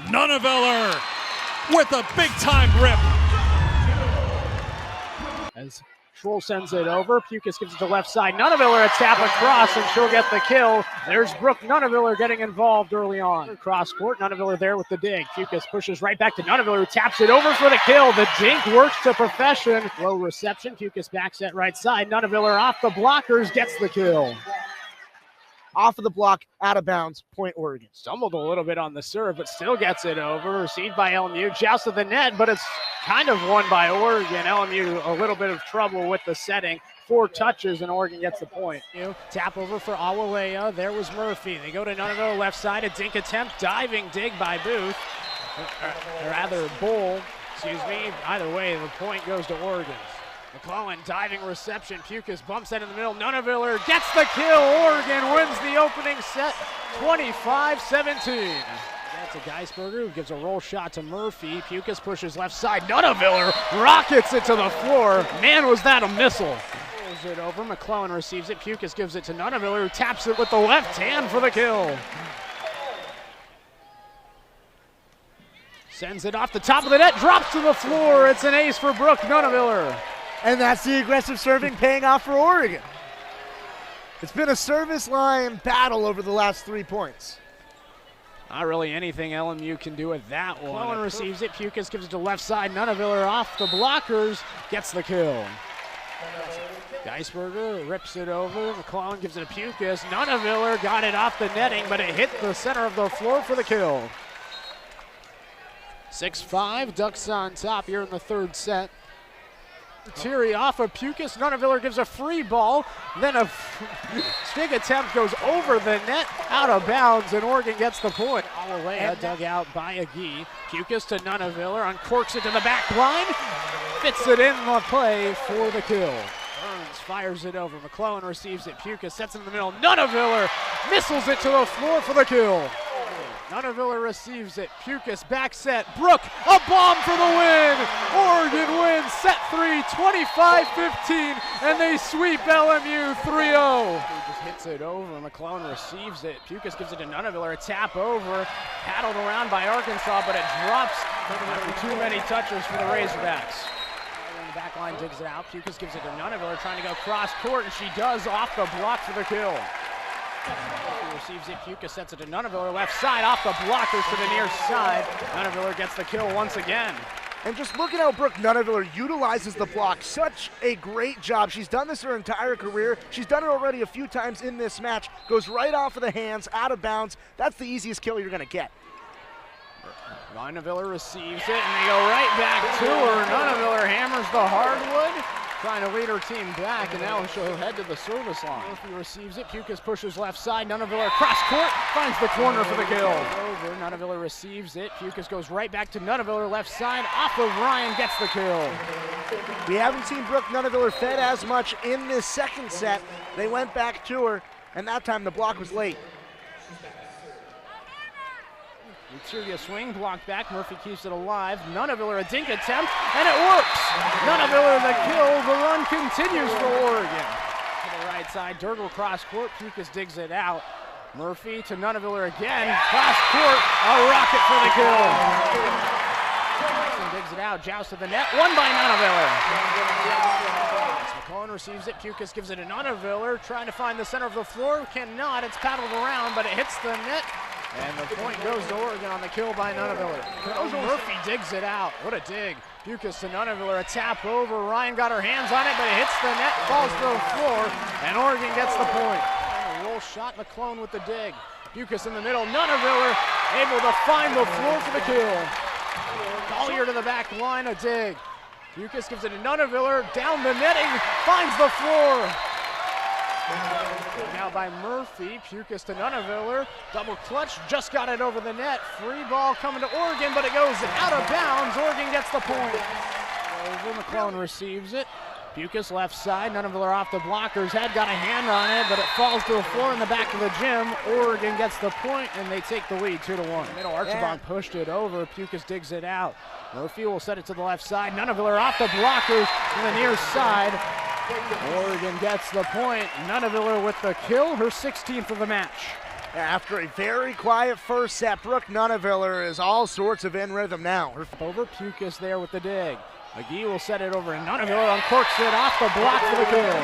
Nuneviller with a big-time rip. As Schroll sends it over, Pukas gives it to left side. Nuneviller a tap across, and she'll get the kill. There's Brooke Nuneviller getting involved early on. Cross court, Nuneviller there with the dig. Pukas pushes right back to Nuneviller, who taps it over for the kill. The dink works to perfection. Low reception, Pukas backs at right side. Nuneviller off the blockers, gets the kill. Off of the block, out of bounds, point Oregon. Stumbled a little bit on the serve, but still gets it over. Received by LMU, joust of the net, but it's kind of won by Oregon. LMU a little bit of trouble with the setting. 4 touches, and Oregon gets the point. Tap over for Awalea. There was Murphy. They go to Nuneville left side. A dink attempt, diving dig by Booth. Or rather, Bull. Excuse me. Either way, the point goes to Oregon. McClellan diving reception. Pukas bumps that in the middle. Nuneviller gets the kill. Oregon wins the opening set 25-17. That's a Geisberger who gives a roll shot to Murphy. Pukas pushes left side. Nuneviller rockets it to the floor. Man, was that a missile. Rolls it over. McClellan receives it. Pukas gives it to Nuneviller, who taps it with the left hand for the kill. Sends it off the top of the net. Drops to the floor. It's an ace for Brooke Nuneviller. And that's the aggressive serving paying off for Oregon. It's been a service line battle over the last 3 points. Not really anything LMU can do with that one. McClellan receives it. Pukas gives it to left side. Nuneviller off the blockers. Gets the kill. Geisberger rips it over. McClellan gives it to Pukas. Nuneviller got it off the netting, but it hit the center of the floor for the kill. 6-5. Ducks on top here in the third set. Thierry off of Pukas. Nuneviller gives a free ball. Then a stick attempt goes over the net, out of bounds, and Oregon gets the point. Awalea dug out by Agee. Pukas to Nuneviller, uncorks it to the back line. Fits it in the play for the kill. Burns fires it over. McClellan receives it. Pukas sets it in the middle. Nuneviller missiles it to the floor for the kill. Nuneviller receives it. Pukas back set. Brooke, a bomb for the win. Oregon wins set 3, 25-15, and they sweep LMU 3-0. He just hits it over. McClellan receives it. Pukas gives it to Nuneviller. A tap over. Paddled around by Arkansas, but it drops after too many touches for the Razorbacks. The back line digs it out. Pukas gives it to Nuneviller, trying to go cross court, and she does off the block for the kill. He receives it. Pukas sets it to Nuneviller left side, off the blockers to the near side. Nuneviller gets the kill once again. And just look at how Brooke Nuneviller utilizes the block. Such a great job. She's done this her entire career. She's done it already a few times in this match. Goes right off of the hands, out of bounds. That's the easiest kill you're going to get. Nuneviller receives it, and they go right back to her. Nuneviller hammers the hardwood, trying to lead her team back, and now she'll head to the service line. Murphy receives it. Pukas pushes left side. Nuneviller cross court, finds the corner for the kill. Over. Nuneviller receives it. Pukas goes right back to Nuneviller left side. Off of Ryan, gets the kill. We haven't seen Brooke Nuneviller fed as much in this second set. They went back to her, and that time the block was late. Interior swing, blocked back. Murphy keeps it alive. Nuneviller a dink attempt, and it works. Nuneviller the kill. The run continues for Oregon. To the right side, Durgle cross court. Pukas digs it out. Murphy to Nuneviller again. Cross court, a rocket for the kill. Jackson digs it out. Joust to the net. Won by Nuneviller. McClellan receives it. Pukas gives it to Nuneviller. Trying to find the center of the floor. Cannot. It's paddled around, but it hits the net. And the point goes to Oregon on the kill by Nuneviller. Murphy digs it out. What a dig. Pukas to Nuneviller, a tap over. Ryan got her hands on it, but it hits the net, falls to the floor, and Oregon gets the point. And a roll shot, McClellan with the dig. Pukas in the middle. Nuneviller able to find the floor for the kill. Collier to the back line, a dig. Pukas gives it to Nuneviller, down the netting, finds the floor. Now by Murphy. Pukas to Nuneviller, double clutch, just got it over the net. Free ball coming to Oregon, but it goes out of bounds. Oregon gets the point. Over, McClellan receives it. Pukas left side, Nuneviller off the blockers, had got a hand on it, but it falls to the floor in the back of the gym. Oregon gets the point, and they take the lead 2-1. Middle Archibald pushed it over. Pukas digs it out. Murphy will set it to the left side. Nuneviller off the blockers to the near side. Oregon gets the point. Nuneviller with the kill, her 16th of the match. After a very quiet first set, Brooke Nuneviller is all sorts of in rhythm now. Over Pukas there with the dig. McGee will set it over, and Nuneviller uncorks it off the block for the kill.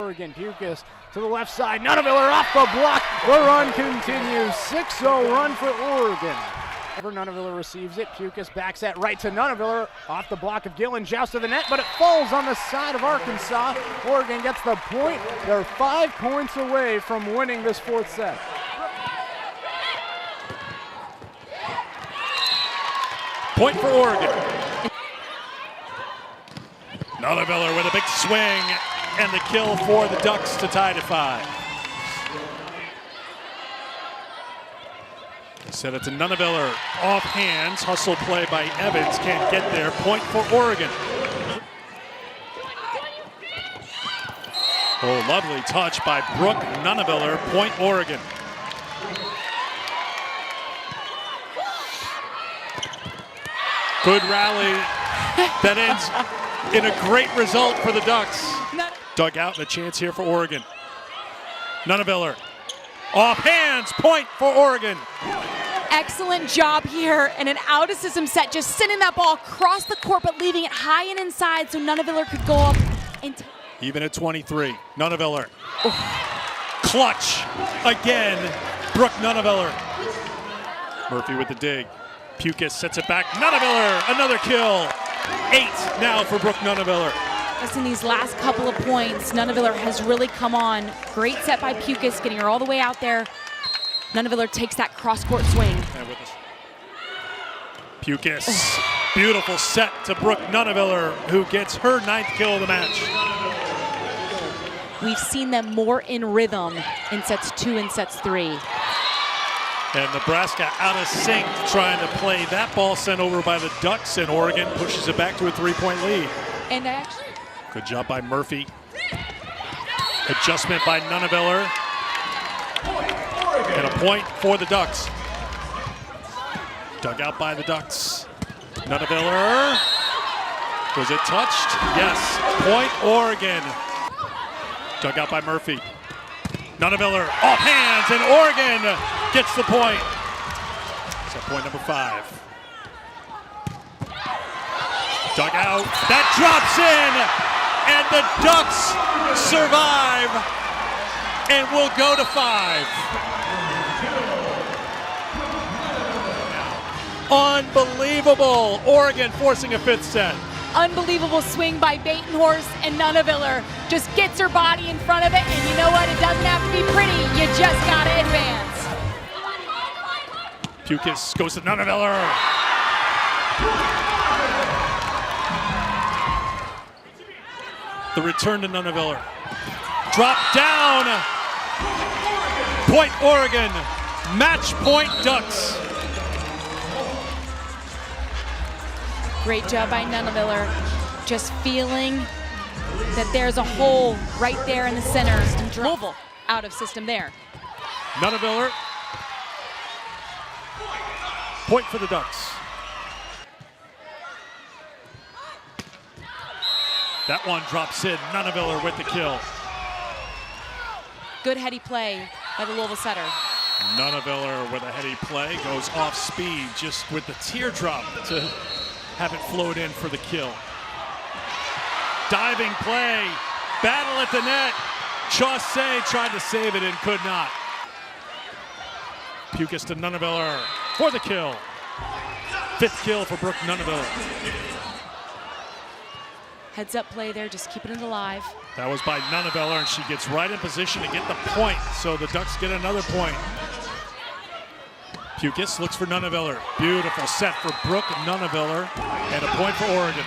Oregon, Pukas to the left side. Nuneviller off the block. The run continues. 6-0 run for Oregon. Nuneviller receives it. Pukas backs that right to Nuneviller. Off the block of Gillen, joust to the net, but it falls on the side of Arkansas. Oregon gets the point. They're 5 points away from winning this fourth set. Point for Oregon. Nuneviller with a big swing and the kill for the Ducks to tie to 5. Set it to Nuneviller, off hands, hustle play by Evans, can't get there, point for Oregon. Oh, lovely touch by Brooke Nuneviller, point Oregon. Good rally that ends in a great result for the Ducks. Dug out and a chance here for Oregon. Nuneviller, off hands, point for Oregon. Excellent job here and an out of system set, just sending that ball across the court but leaving it high and inside so Nuneviller could go up and even at 23, Nuneviller. Clutch again, Brooke Nuneviller. Murphy with the dig. Pukas sets it back. Nuneviller, another kill. 8 now for Brooke Nuneviller. Just in these last couple of points, Nuneviller has really come on. Great set by Pukas, getting her all the way out there. Nuneviller takes that cross-court swing. Pukas, beautiful set to Brooke Nuneviller, who gets her 9th kill of the match. We've seen them more in rhythm in sets 2 and sets 3. And Nebraska out of sync, trying to play that ball sent over by the Ducks, and Oregon pushes it back to a 3-point lead. And actually, good job by Murphy. Adjustment by Nuneviller. And a point for the Ducks. Dug out by the Ducks. Nuneviller. Was it touched? Yes. Point Oregon. Dug out by Murphy. Nuneviller off hands, and Oregon gets the point. So point number 5. Dug out. That drops in, and the Ducks survive and will go to 5. Unbelievable. Oregon forcing a 5th set. unbelievable swing by Batenhorst, and Nuneviller just gets her body in front of it, and you know what? It doesn't have to be pretty. You just got to advance. Pukas goes to Nuneviller. The return to Nuneviller. Drop down. Point Oregon. Match point Ducks. Great job by Nuneviller. Just feeling that there's a hole right there in the center. And Louisville out of system there. Nuneviller. Point for the Ducks. That one drops in. Nuneviller with the kill. Good heady play by the Louisville setter. Nuneviller with a heady play, goes off speed just with the teardrop to have it float in for the kill. Diving play, battle at the net. Chaussee tried to save it and could not. Pukas to Nuneviller for the kill. 5th kill for Brooke Nuneviller. Heads up play there, just keeping it alive. That was by Nuneviller, and she gets right in position to get the point, so the Ducks get another point. Pukas looks for Nuneviller. Beautiful set for Brooke Nuneviller, and a point for Oregon.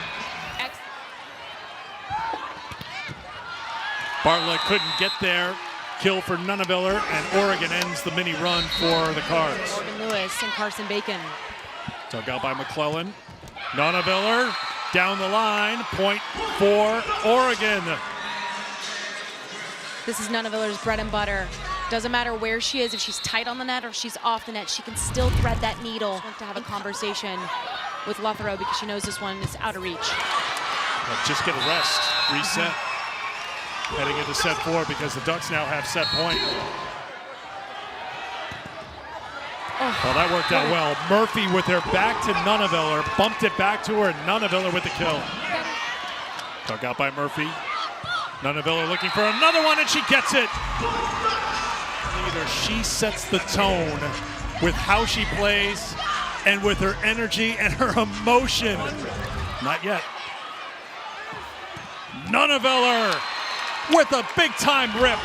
Bartlett couldn't get there. Kill for Nuneviller, and Oregon ends the mini run for the Cards. Morgan Lewis and Carson Bacon. Dug out by McClellan. Nuneviller down the line. Point for Oregon. This is Nuneviller's bread and butter. Doesn't matter where she is, if she's tight on the net or if she's off the net, she can still thread that needle. To have a conversation with Lutherow because she knows this one is out of reach. Well, just get a rest, reset. Heading into set 4 because the Ducks now have set point. Well, that worked out well. Murphy with her back to Nuneviller, bumped it back to her, and Nuneviller with the kill. Dug out by Murphy. Nuneviller looking for another one, and she gets it. She sets the tone with how she plays and with her energy and her emotion. Not yet. Nuneviller with a big-time rip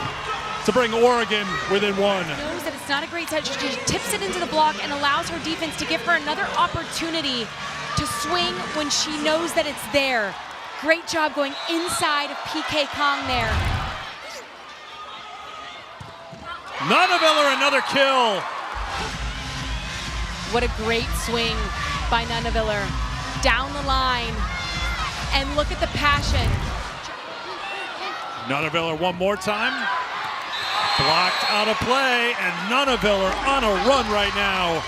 to bring Oregon within one. Knows that it's not a great touch. She tips it into the block and allows her defense to give her another opportunity to swing when she knows that it's there. Great job going inside of PK Kong there. Nuneviller, another kill. What a great swing by Nuneviller. Down the line. And look at the passion. Nuneviller one more time. Blocked out of play, and Nuneviller on a run right now,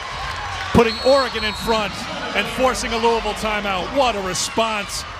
putting Oregon in front and forcing a Louisville timeout. What a response